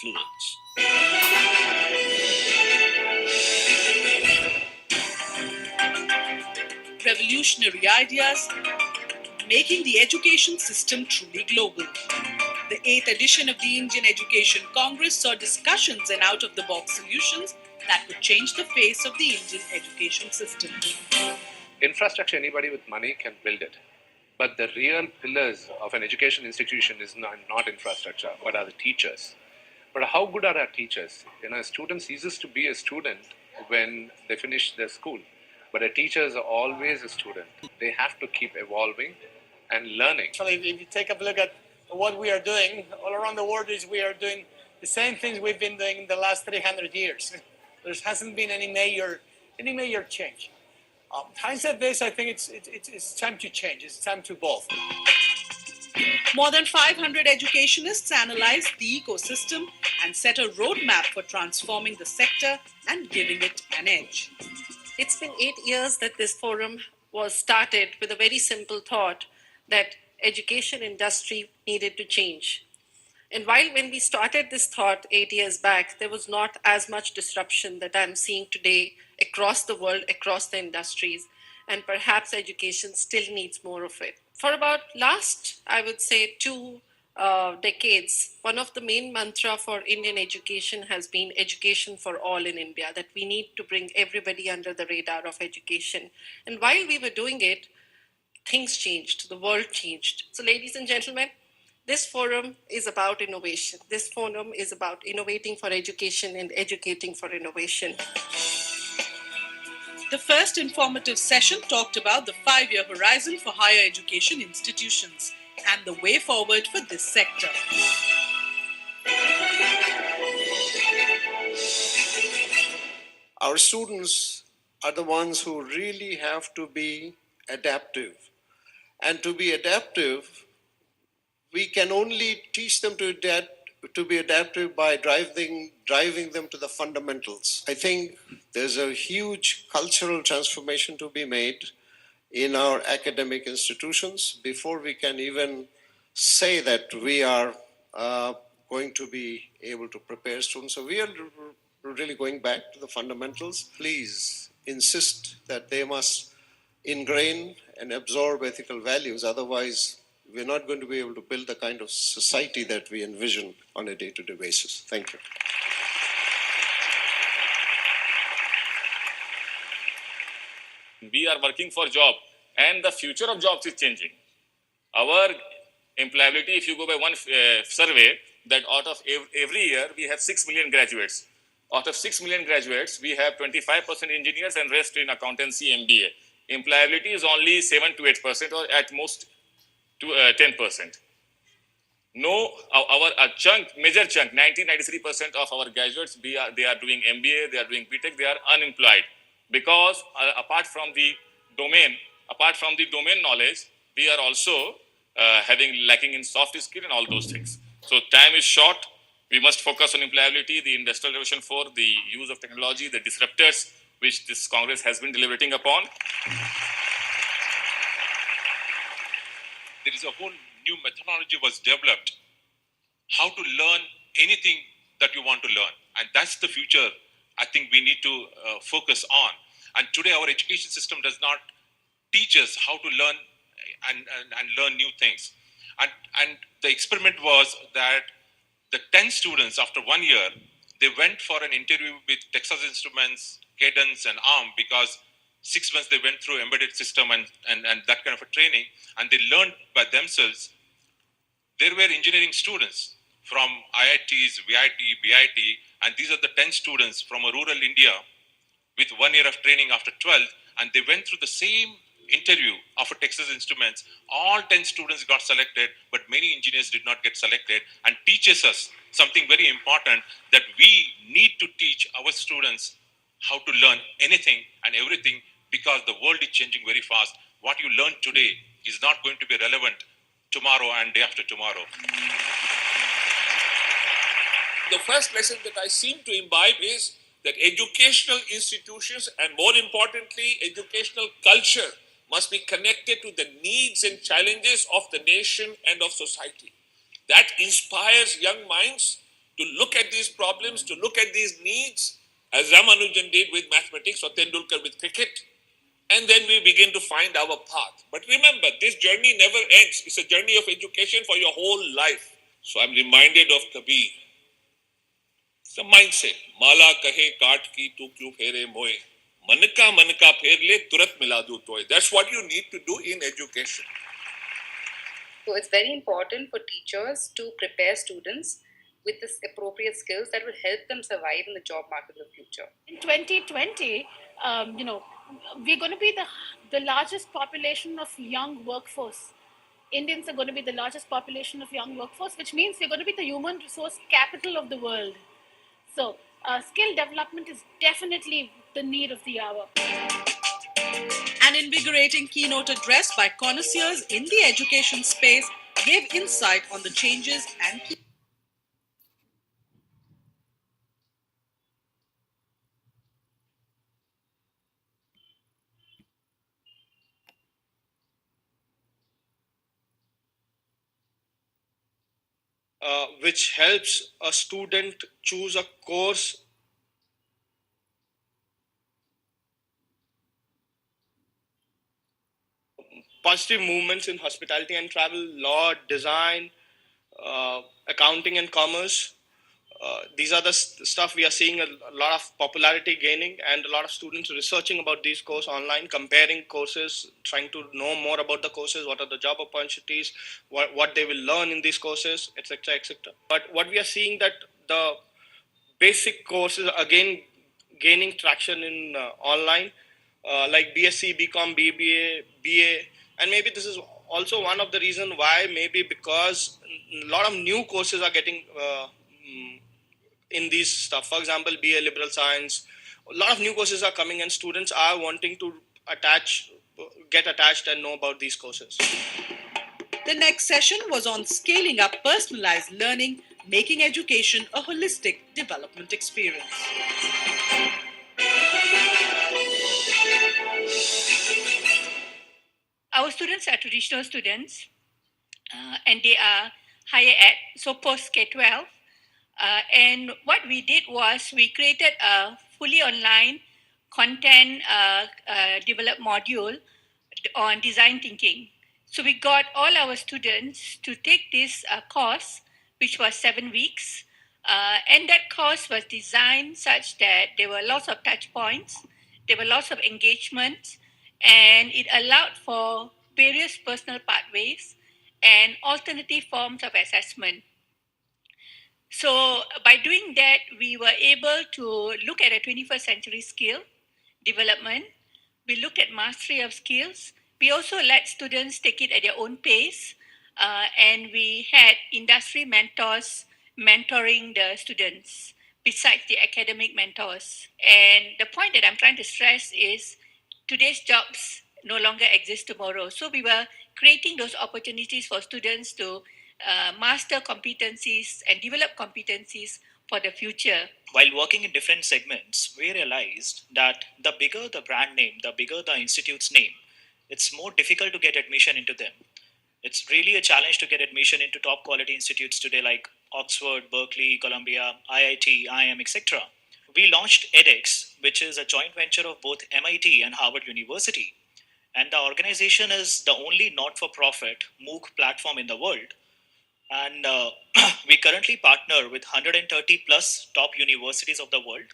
influence. Revolutionary ideas, making the education system truly global. The 8th edition of the Indian Education Congress saw discussions and out-of-the-box solutions that would change the face of the Indian education system. Infrastructure, anybody with money can build it. But the real pillars of an education institution is not infrastructure, but are the teachers. But how good are our teachers? A student ceases to be a student when they finish their school. But a teacher is always a student. They have to keep evolving and learning. Actually, if you take a look at what we are doing all around the world, we are doing the same things we've been doing in the last 300 years. There hasn't been any major change. Having said this, I think it's time to change. It's time to evolve. More than 500 educationists analyzed the ecosystem and set a roadmap for transforming the sector and giving it an edge. It's been 8 years that this forum was started with a very simple thought that education industry needed to change. And while when we started this thought 8 years back, there was not as much disruption that I'm seeing today across the world, across the industries, and perhaps education still needs more of it. For about last, I would say, 2 decades, one of the main mantra for Indian education has been education for all in India, that we need to bring everybody under the radar of education. And while we were doing it, things changed, the world changed. So ladies and gentlemen, this forum is about innovation. This forum is about innovating for education and educating for innovation. The first informative session talked about the 5-year horizon for higher education institutions and the way forward for this sector. Our students are the ones who really have to be adaptive. And to be adaptive, we can only teach them to be adaptive by driving them to the fundamentals. I think there's a huge cultural transformation to be made in our academic institutions before we can even say that we are going to be able to prepare students. So we are really going back to the fundamentals. Please insist that they must ingrain and absorb ethical values. Otherwise, we're not going to be able to build the kind of society that we envision on a day-to-day basis. Thank you. We are working for job, and the future of jobs is changing. Our employability, if you go by one survey, that out of every year, we have 6 million graduates. Out of 6 million graduates, we have 25% engineers and rest in accountancy, MBA. Employability is only 7 to 8% or at most to 10%. No, our major chunk, 93% of our graduates, they are doing MBA, they are doing BTech, they are unemployed because apart from the domain knowledge, we are also lacking in soft skill and all those things. So time is short. We must focus on employability, the Industrial Revolution 4, the use of technology, the disruptors, which this Congress has been deliberating upon. There is a whole new methodology was developed, how to learn anything that you want to learn. And that's the future I think we need to focus on. And today our education system does not teach us how to learn and learn new things. And the experiment was that the 10 students, after 1 year, they went for an interview with Texas Instruments, Cadence, and ARM because 6 months they went through embedded system and that kind of a training, and they learned by themselves. There were engineering students from IITs, VIT, BIT, and these are the 10 students from a rural India with 1 year of training after 12th, and they went through the same interview of a Texas Instruments. All 10 students got selected, but many engineers did not get selected, and teaches us something very important, that we need to teach our students how to learn anything and everything, because the world is changing very fast. What you learn today is not going to be relevant tomorrow and day after tomorrow. The first lesson that I seem to imbibe is that educational institutions, and more importantly, educational culture, must be connected to the needs and challenges of the nation and of society. That inspires young minds to look at these problems, to look at these needs, as Ramanujan did with mathematics or Tendulkar with cricket, and then we begin to find our path. But remember, this journey never ends. It's a journey of education for your whole life. So I'm reminded of Kabir. It's a mindset. Mala kahe kaat ki tu kyu phere moe. Manka pher le turat mila du toy. That's what you need to do in education. So it's very important for teachers to prepare students with this appropriate skills that will help them survive in the job market of the future. In 2020, we're going to be the largest population of young workforce. Indians are going to be the largest population of young workforce, which means we're going to be the human resource capital of the world. So skill development is definitely the need of the hour. An invigorating keynote address by connoisseurs in the education space gave insight on the changes and key which helps a student choose a course positive movements in hospitality and travel, law, design, accounting and commerce. These are the stuff we are seeing a lot of popularity gaining, and a lot of students researching about these courses online, comparing courses, trying to know more about the courses, what are the job opportunities, what they will learn in these courses, etc., etc. But what we are seeing that the basic courses are again gaining traction in online, like BSc, BCom, BBA, BA, and maybe this is also one of the reasons why, maybe because a lot of new courses are getting in these stuff. For example, BA Liberal Science, a lot of new courses are coming, and students are wanting to get attached and know about these courses. The next session was on scaling up personalized learning, making education a holistic development experience. Our students are traditional students, and they are higher ed, so post K-12. And what we did was we created a fully online content developed module on design thinking. So we got all our students to take this course, which was 7 weeks. And that course was designed such that there were lots of touch points, there were lots of engagements, and it allowed for various personal pathways and alternative forms of assessment. So by doing that, we were able to look at a 21st century skill development. We looked at mastery of skills. We also let students take it at their own pace. And we had industry mentors mentoring the students besides the academic mentors. And the point that I'm trying to stress is today's jobs no longer exist tomorrow. So we were creating those opportunities for students to master competencies and develop competencies for the future. While working in different segments, we realized that the bigger the brand name, the bigger the institute's name, it's more difficult to get admission into them. It's really a challenge to get admission into top quality institutes today like Oxford, Berkeley, Columbia, IIT, IIM, etc. We launched edX, which is a joint venture of both MIT and Harvard University. And the organization is the only not-for-profit MOOC platform in the world. And we currently partner with 130 plus top universities of the world,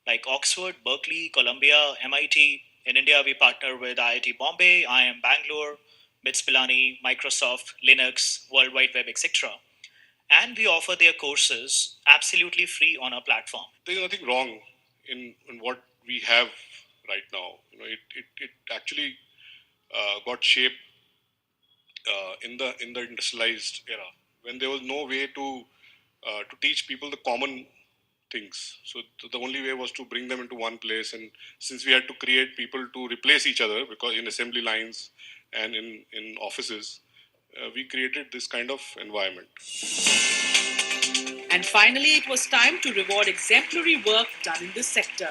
like Oxford, Berkeley, Columbia, MIT. In India, we partner with IIT Bombay, IIM Bangalore, BITS Pilani, Microsoft, Linux, World Wide Web, etc. And we offer their courses absolutely free on our platform. There's nothing wrong in what we have right now. It actually got shaped in the industrialized era, when there was no way to teach people the common things. So the only way was to bring them into one place. And since we had to create people to replace each other, because in assembly lines and in offices, we created this kind of environment. And finally, it was time to reward exemplary work done in this sector.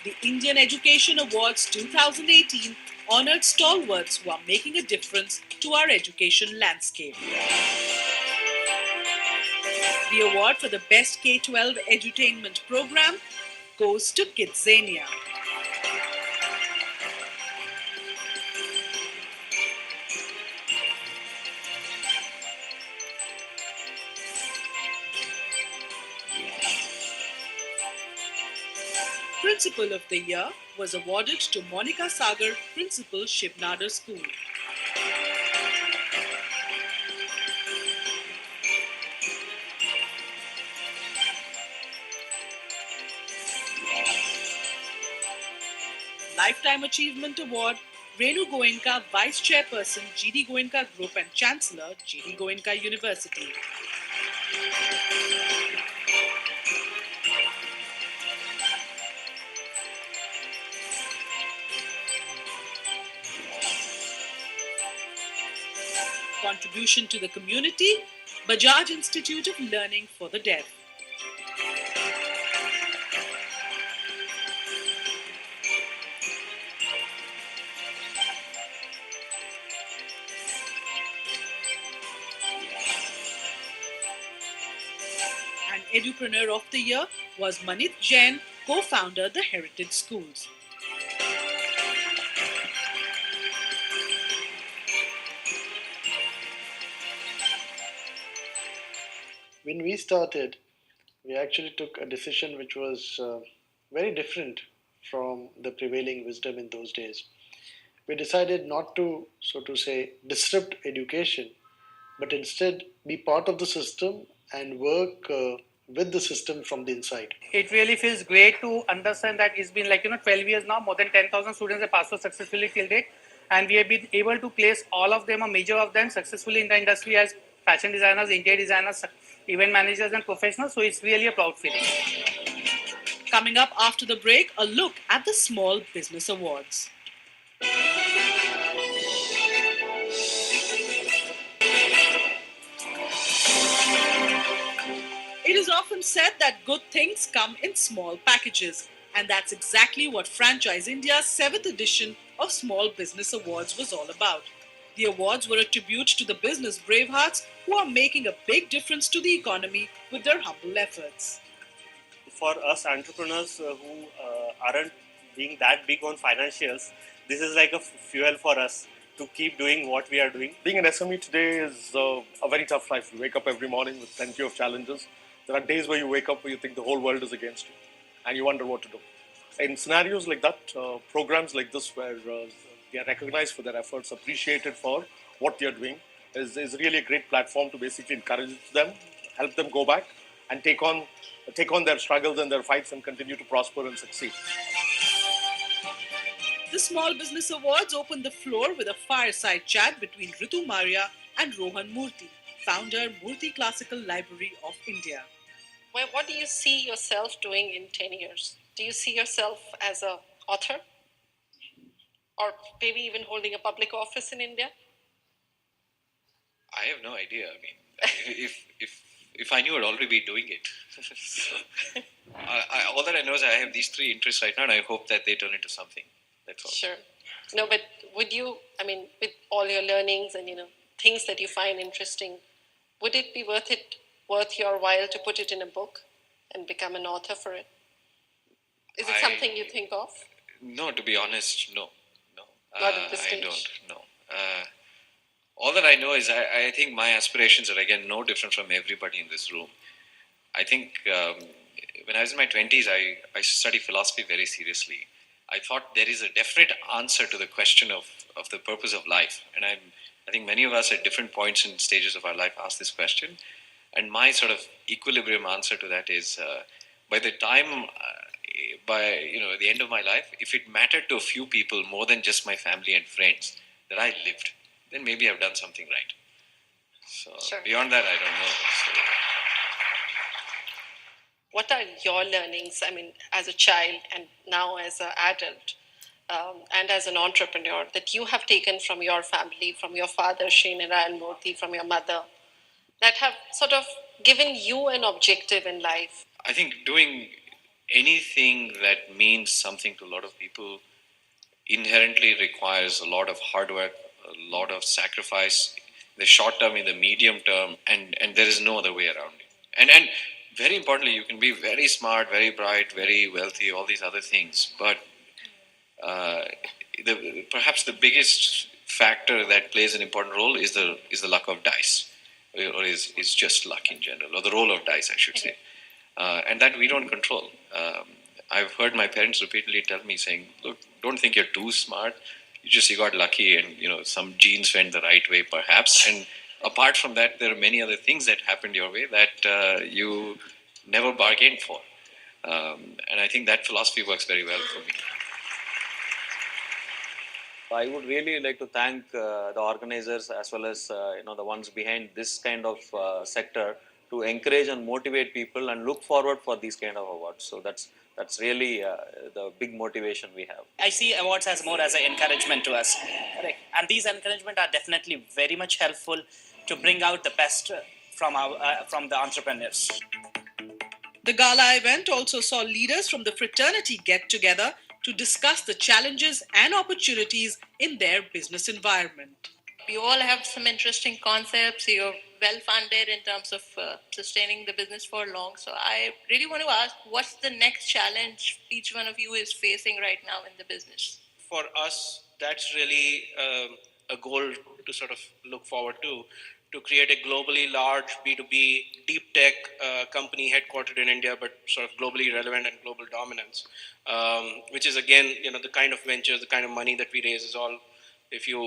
The Indian Education Awards 2018 honored stalwarts who are making a difference to our education landscape. The award for the Best K-12 Edutainment Program goes to Kidzania. Principal of the Year was awarded to Monica Sagar, Principal, Shivnadar School. Lifetime Achievement Award, Renu Goenka, Vice Chairperson, GD Goenka Group and Chancellor, GD Goenka University. Contribution to the community, Bajaj Institute of Learning for the Deaf. And Edupreneur of the Year was Manit Jain, co-founder the Heritage Schools. When we started, we actually took a decision which was very different from the prevailing wisdom in those days. We decided not to, so to say, disrupt education, but instead be part of the system and work with the system from the inside. It really feels great to understand that it's been 12 years now, more than 10,000 students have passed out successfully till date, and we have been able to place all of them, a major of them, successfully in the industry as fashion designers, interior designers, event managers and professionals, so it's really a proud feeling. Coming up after the break, a look at the Small Business Awards. It is often said that good things come in small packages, and that's exactly what Franchise India's 7th edition of Small Business Awards was all about. The awards were a tribute to the business bravehearts who are making a big difference to the economy with their humble efforts. For us entrepreneurs who aren't being that big on financials, this is like a fuel for us to keep doing what we are doing. Being an SME today is a very tough life. You wake up every morning with plenty of challenges. There are days where you wake up where you think the whole world is against you and you wonder what to do. In scenarios like that, programs like this where they are recognized for their efforts, appreciated for what they are doing, is really a great platform to basically encourage them, help them go back and take on their struggles and their fights and continue to prosper and succeed. The Small Business Awards opened the floor with a fireside chat between Ritu Maria and Rohan Murthy, founder, Murthy Classical Library of India. Well, what do you see yourself doing in 10 years? Do you see yourself as an author? Or maybe even holding a public office in India? I have no idea. I mean, if I knew, I'd already be doing it. So, all that I know is I have these three interests right now, and I hope that they turn into something. That's all. Sure. No, but would you, I mean, with all your learnings and, things that you find interesting, would it be worth your while to put it in a book and become an author for it? Is it something you think of? No, to be honest, no. Not at this stage? I don't, no. All that I know is I think my aspirations are, again, no different from everybody in this room. I think when I was in my 20s, I studied philosophy very seriously. I thought there is a definite answer to the question of the purpose of life. And I think many of us at different points and stages of our life ask this question. And my sort of equilibrium answer to that is, by the time, at the end of my life, if it mattered to a few people more than just my family and friends that I lived, then maybe I've done something right. So sure. Beyond that, I don't know. So, what are your learnings, as a child and now as an adult and as an entrepreneur that you have taken from your family, from your father, Srinarayan Murthy, from your mother, that have sort of given you an objective in life? I think doing anything that means something to a lot of people inherently requires a lot of hard work, a lot of sacrifice, the short term, in the medium term, and there is no other way around it. And very importantly, you can be very smart, very bright, very wealthy, all these other things, but uh, perhaps the biggest factor that plays an important role is the luck of dice, or is just luck in general, or the roll of dice, I should say, and that we don't control. I've heard my parents repeatedly tell me, saying, "Look, don't think you're too smart. You got lucky, and some genes went the right way, perhaps. And apart from that, there are many other things that happened your way that you never bargained for." And I think that philosophy works very well for me. I would really like to thank the organizers as well as the ones behind this kind of sector to encourage and motivate people and look forward for these kind of awards. So that's really the big motivation we have. I see awards as more as an encouragement to us, right? And these encouragement are definitely very much helpful to bring out the best from the entrepreneurs. The gala event also saw leaders from the fraternity get together to discuss the challenges and opportunities in their business environment. We all have some interesting concepts. You're well funded in terms of sustaining the business for long. So I really want to ask, what's the next challenge each one of you is facing right now in the business? For us, that's really a goal to sort of look forward to create a globally large B2B deep tech company headquartered in India, but sort of globally relevant and global dominance, which is again, the kind of ventures, the kind of money that we raise is all, if you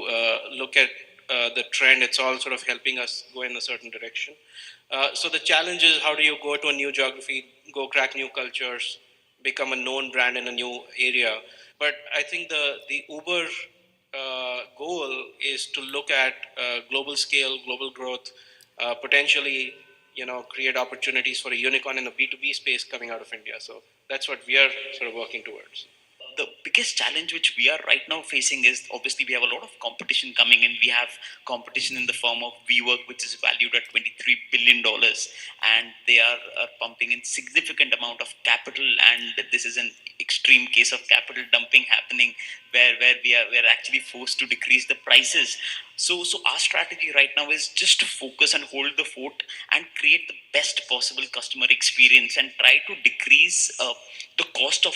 look at the trend, it's all sort of helping us go in a certain direction. So the challenge is, how do you go to a new geography, go crack new cultures, become a known brand in a new area? But I think the Uber goal is to look at global scale, global growth, potentially, create opportunities for a unicorn in the B2B space coming out of India. So that's what we are sort of working towards. The biggest challenge which we are right now facing is obviously we have a lot of competition coming in. We have competition in the form of WeWork, which is valued at $23 billion, and they are pumping in significant amount of capital, and this is an extreme case of capital dumping happening where we're actually forced to decrease the prices. So our strategy right now is just to focus and hold the fort and create the best possible customer experience and try to decrease the cost of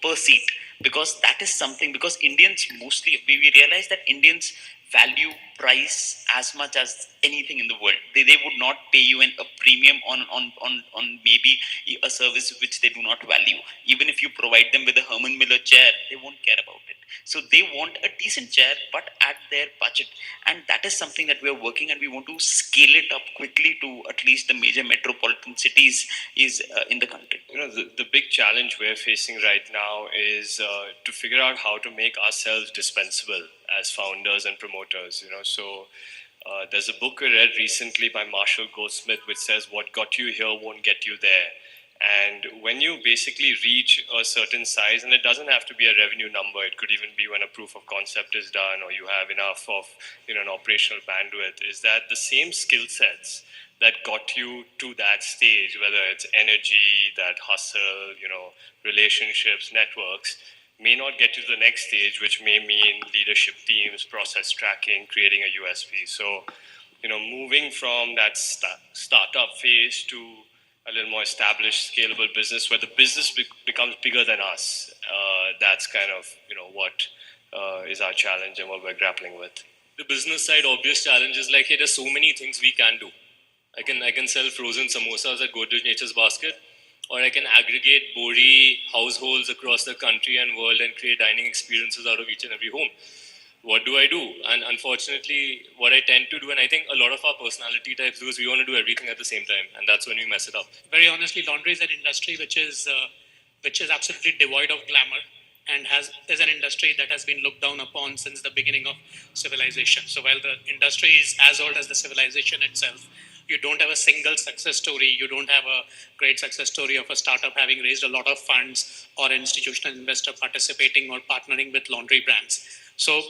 per seat, because that is something, because Indians mostly, we realize that Indians value price as much as anything in the world. They would not pay you a premium on maybe a service which they do not value. Even if you provide them with a Herman Miller chair, they won't care about it. So they want a decent chair, but at their budget. And that is something that we are working, and we want to scale it up quickly to at least the major metropolitan cities in the country. The big challenge we're facing right now is to figure out how to make ourselves dispensable as founders and promoters. So there's a book I read recently by Marshall Goldsmith which says, "What got you here won't get you there." And when you basically reach a certain size, and it doesn't have to be a revenue number, it could even be when a proof of concept is done or you have enough of an operational bandwidth, is that the same skill sets that got you to that stage, whether it's energy, that hustle, relationships, networks, may not get you to the next stage, which may mean leadership teams, process tracking, creating a USP. So, moving from that startup phase to a little more established, scalable business where the business becomes bigger than us, that's kind of, what is our challenge and what we're grappling with. The business side, obvious challenge is like, hey, there's so many things we can do. I can sell frozen samosas at Godrej Nature's Basket, or I can aggregate Bori households across the country and world and create dining experiences out of each and every home. What do I do? And unfortunately, what I tend to do, and I think a lot of our personality types do, is we want to do everything at the same time, and that's when we mess it up. Very honestly, laundry is an industry which is absolutely devoid of glamour, and is an industry that has been looked down upon since the beginning of civilization. So while the industry is as old as the civilization itself, you don't have a single success story. You don't have a great success story of a startup having raised a lot of funds or an institutional investor participating or partnering with laundry brands. So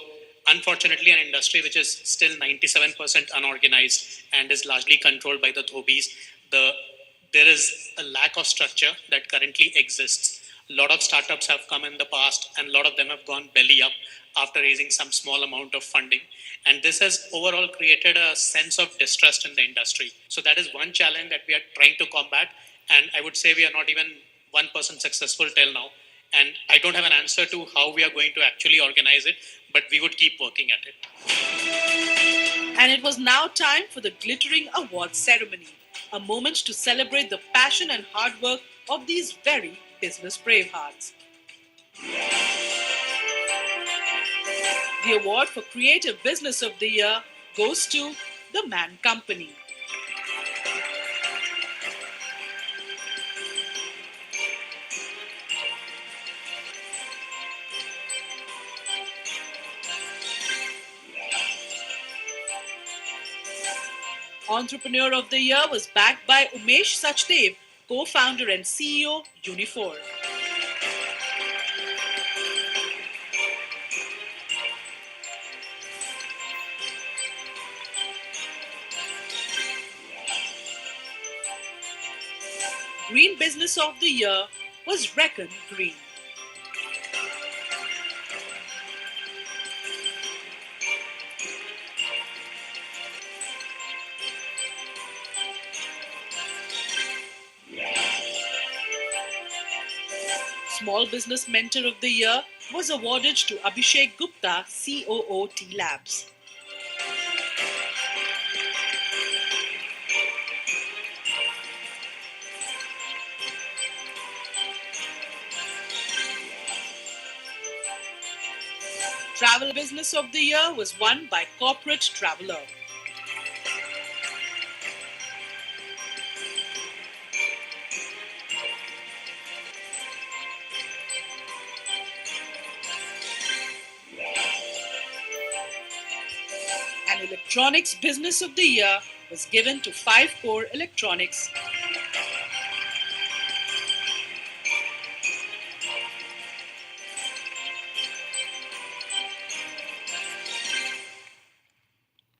unfortunately, an industry which is still 97% unorganized and is largely controlled by the dhobis, there is a lack of structure that currently exists. A lot of startups have come in the past, and a lot of them have gone belly up after raising some small amount of funding. And this has overall created a sense of distrust in the industry. So that is one challenge that we are trying to combat. And I would say we are not even 1% successful till now. And I don't have an answer to how we are going to actually organize it, but we would keep working at it. And it was now time for the glittering awards ceremony, a moment to celebrate the passion and hard work of these very business bravehearts. The award for Creative Business of the Year goes to The Man Company. Entrepreneur of the Year was backed by Umesh Sachdev, co-founder and CEO, Unifor. Green Business of the Year was Reckon Green. Small Business Mentor of the Year was awarded to Abhishek Gupta, COO T Labs. Travel Business of the Year was won by Corporate Traveler. And Electronics Business of the Year was given to 5 Core Electronics.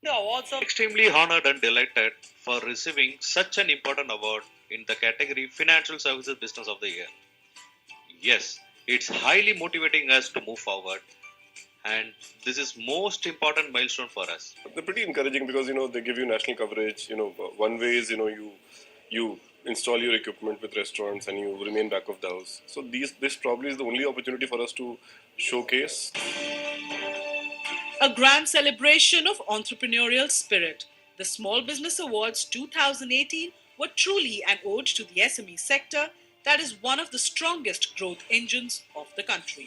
The awards are extremely honored and delighted for receiving such an important award in the category Financial Services Business of the Year. Yes, it's highly motivating us to move forward, and this is most important milestone for us. They're pretty encouraging because they give you national coverage. One way is you install your equipment with restaurants and you remain back of the house. So this probably is the only opportunity for us to showcase A grand celebration of entrepreneurial spirit. The Small Business Awards 2018 were truly an ode to the SME sector that is one of the strongest growth engines of the country.